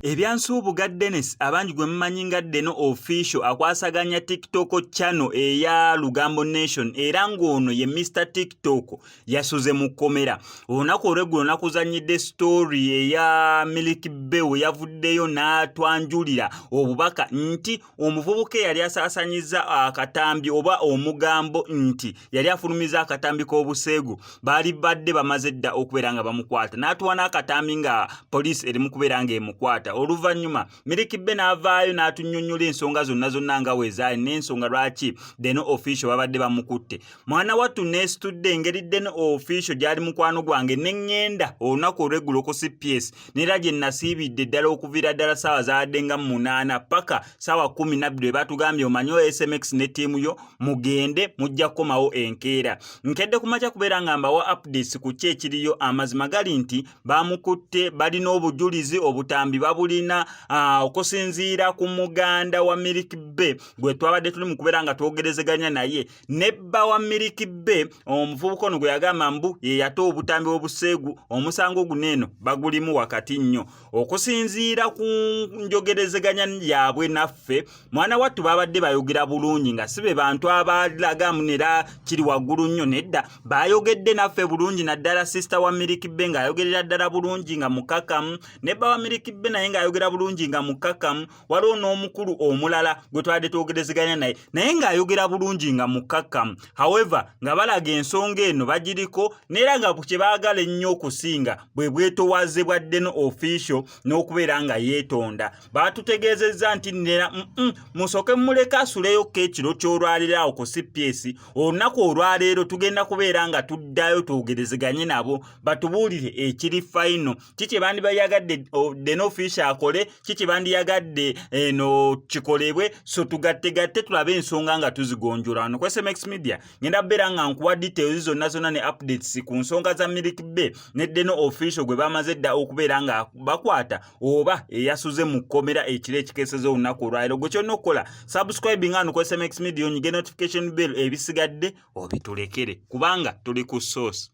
Ebyansuubuga Dennis abangi gwe mumanyi nga Deno Official akwasaganya TikTok channel eya Lugambo Nation era ng'ono ye Mr. TikTok yasuze mu kkomera. Olunaku olw'eggulo nakuzanyidde story eya Milk Bew yavuddeyo n'atwanjulira obubaka nti omuvubuka yali asaasanyiza akatambi oba omugambo nti yali afulumiza akatambi k'obuseegu baali badde bamaze dda okubeera nga bamukwata n'atuwa n'akatambi nga poliisi eri mu kubeera ng'emukwata. Oluvannyuma Milk Bew n'avaayo n'atunnyonnyola ensonga zonna nga weezaali n'ensonga lwaki Deno Official babadde bamukutte. Mwana wattu neesitudde engeri Deno Official gy'ali mukwano gwange ne ŋŋenda olunaku olw'eggulo ku CPS n'era gye nasiibidde ddala okuviira ddala ssaawa zaadde nga 8 paka ssaawa 12 bwe batugambye omanyi SMX ne ttiimu yo mugende mujja kukomawo enkeera. Nkedde ku makya kubeera nga mbawa updates ku ki ekiriyo. Amazima gali nti bamukutte balina obujulizi obutambi babulina okusinziira ku muganda wa Milk Bew gwe twabadde tuli mu kubeera nga twogerezeganya naye nebba wa Milk Bew omuvubuka ono gwe yagamba mbu ye yata obutambi obuseegu omusango guno eno bagulimu wakati nnyo. Okusinziira ku njogerezeganya yaabwe naffe mwana wattu babadde bayogera bulungi nga si be bantu abalaga munera kiri waggulu nnyo nedda bayogedde naffe bulungi naddala sister wa Milk Bew ng'ayogerera ddala bulungi nga mukakamu nebba wa Milk Bew naye ng'ayogera bulungi nga mukakamu. Waliwo n'omukulu omulala gwe twabadde twogerezeganya naye ng'ayogera bulungi nga mukakamu. However nga balaga ensonga eno bagiriko n'era nga kye baagala ennyo okusinga bwe bwetowaze bwa Deno Official n'okubeera nga yeetonda. Baatutegeezezza nti nera musooke muleka asuleyoko ekiro ky'olwaleero awo ku CPS. Olunaku olwaleero tugenda kubeera nga tuddayo twogerezeganye nabo batubuulire ekiri final. Kiki bandibayagadde Deno Official akole, kiki bandiyagadde eno kikolebwe, so tugatte tulabe ensonga nga tuzigonjola. Wano ku SMX Media ngenda beera nga nkuwa details zonna ne updates ku nsonga za Milk Bew ne Deno Official gwe bamaze dda okubeera nga bakwata oba eyasuze mu kkomera ekiro ekikeeseza olunaku olwaleero. Gwe kyonna okukola subscribe nga ku SMX Media onyige notification bell ebisigadde obitulekere kubanga tuli ku source.